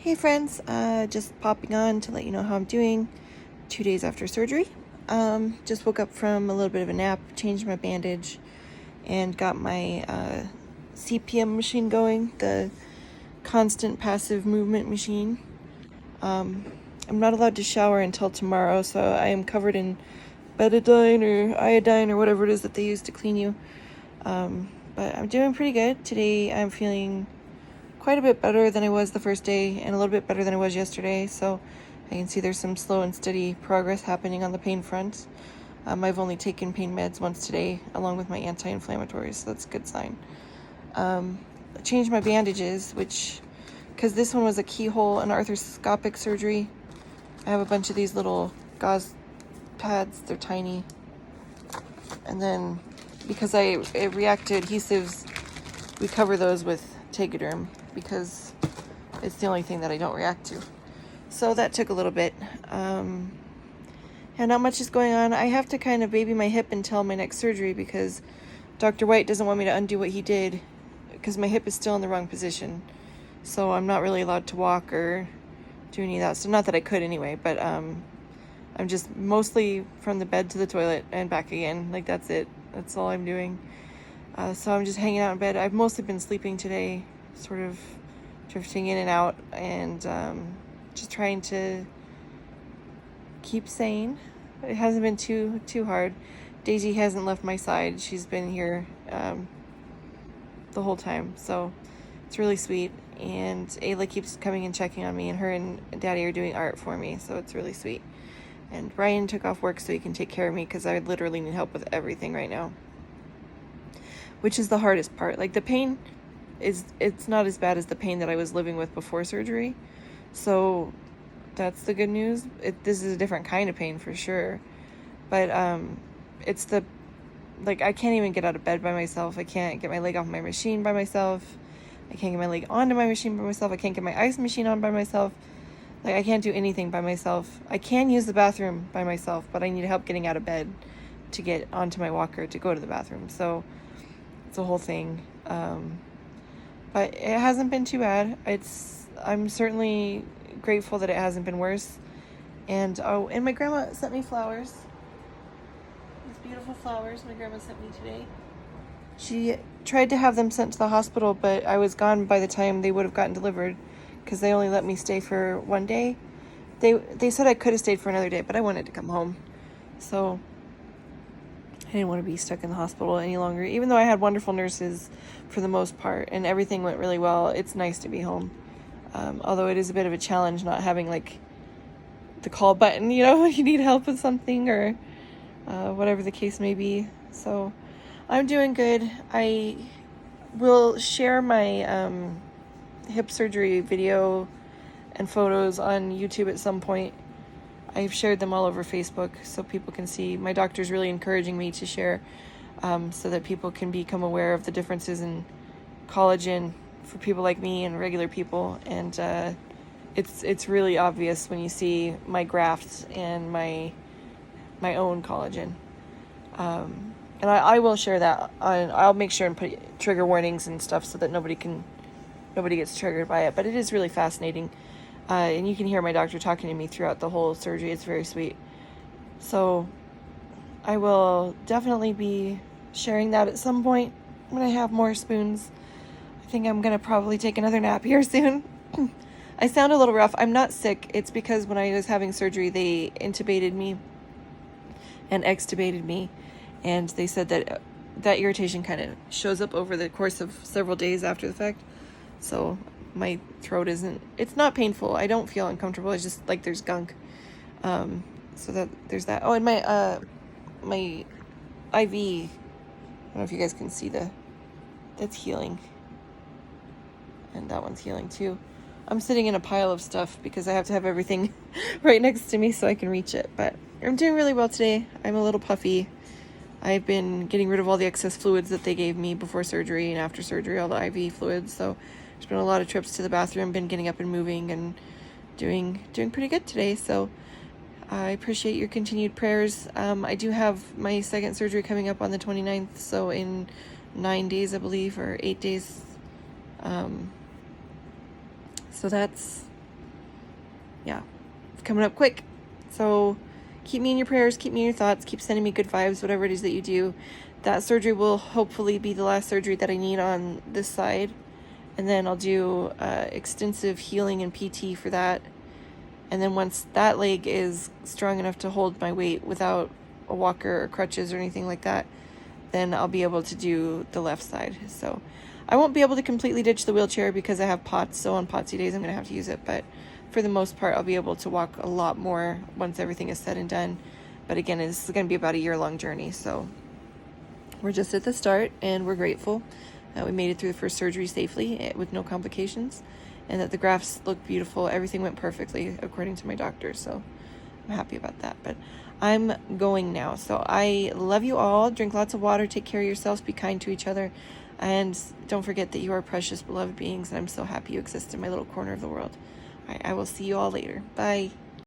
Hey friends, just popping on to let you know how I'm doing 2 days after surgery. Just woke up from a little bit of a nap, changed my bandage, and got my CPM machine going, the constant passive movement machine. I'm not allowed to shower until tomorrow, so I am covered in betadine or iodine or whatever it is that they use to clean you. But I'm doing pretty good. Today I'm feeling quite a bit better than I was the first day and a little bit better than I was yesterday. So I can see there's some slow and steady progress happening on the pain front. I've only taken pain meds once today along with my anti-inflammatories, so that's a good sign. I changed my bandages, because this one was a keyhole and arthroscopic surgery. I have a bunch of these little gauze pads, they're tiny. And then because I react to adhesives, we cover those with Tegaderm because it's the only thing that I don't react to. So that took a little bit. And not much is going on. I have to kind of baby my hip until my next surgery because Dr. White doesn't want me to undo what he did because my hip is still in the wrong position. So I'm not really allowed to walk or do any of that. So not that I could anyway, but I'm just mostly from the bed to the toilet and back again. Like that's it. That's all I'm doing. So I'm just hanging out in bed. I've mostly been sleeping today, sort of drifting in and out, and just trying to keep sane. It hasn't been too hard. Daisy hasn't left my side. She's been here the whole time, so it's really sweet. And Ayla keeps coming and checking on me, and her and Daddy are doing art for me, so it's really sweet. And Ryan took off work so he can take care of me because I literally need help with everything right now, which is the hardest part. Like the pain it's not as bad as the pain that I was living with before surgery. So that's the good news. This is a different kind of pain for sure. But it's I can't even get out of bed by myself. I can't get my leg off my machine by myself. I can't get my leg onto my machine by myself. I can't get my ice machine on by myself. Like I can't do anything by myself. I can use the bathroom by myself, but I need help getting out of bed to get onto my walker to go to the bathroom. So it's a whole thing. But it hasn't been too bad. I'm certainly grateful that it hasn't been worse. And my grandma sent me flowers. These beautiful flowers my grandma sent me today. She tried to have them sent to the hospital, but I was gone by the time they would have gotten delivered because they only let me stay for one day. They said I could have stayed for another day, but I wanted to come home. So I didn't want to be stuck in the hospital any longer. Even though I had wonderful nurses for the most part and everything went really well, it's nice to be home. Although it is a bit of a challenge not having the call button, if you need help with something or whatever the case may be. So I'm doing good. I will share my hip surgery video and photos on YouTube at some point. I've shared them all over Facebook so people can see. My doctor's really encouraging me to share so that people can become aware of the differences in collagen for people like me and regular people. And it's really obvious when you see my grafts and my own collagen. And I will share that. I'll make sure and put trigger warnings and stuff so that nobody gets triggered by it. But it is really fascinating. And you can hear my doctor talking to me throughout the whole surgery. It's very sweet. So I will definitely be sharing that at some point when I have more spoons. I think I'm going to probably take another nap here soon. I sound a little rough. I'm not sick. It's because when I was having surgery, they intubated me and extubated me. And they said that irritation kind of shows up over the course of several days after the fact. So my throat it's not painful. I don't feel uncomfortable. It's just like there's gunk. So there's that. Oh, and my IV, I don't know if you guys can see that's healing. And that one's healing too. I'm sitting in a pile of stuff because I have to have everything right next to me so I can reach it. But I'm doing really well today. I'm a little puffy. I've been getting rid of all the excess fluids that they gave me before surgery and after surgery, all the IV fluids. So there's been a lot of trips to the bathroom, been getting up and moving and doing pretty good today. So I appreciate your continued prayers. I do have my second surgery coming up on the 29th. So in 9 days, I believe, or 8 days. So that's yeah, it's coming up quick. So keep me in your prayers, keep me in your thoughts, keep sending me good vibes, whatever it is that you do. That surgery will hopefully be the last surgery that I need on this side. And then I'll do extensive healing and PT for that. And then once that leg is strong enough to hold my weight without a walker or crutches or anything like that, then I'll be able to do the left side. So I won't be able to completely ditch the wheelchair because I have POTS. So on POTSy days, I'm going to have to use it. But for the most part, I'll be able to walk a lot more once everything is said and done. But again, it's going to be about a year-long journey. So we're just at the start, and we're grateful that we made it through the first surgery safely with no complications, and that the grafts look beautiful. Everything went perfectly according to my doctor. So I'm happy about that. But I'm going now. So I love you all. Drink lots of water. Take care of yourselves. Be kind to each other. And don't forget that you are precious, beloved beings. And I'm so happy you exist in my little corner of the world. All right, I will see you all later. Bye.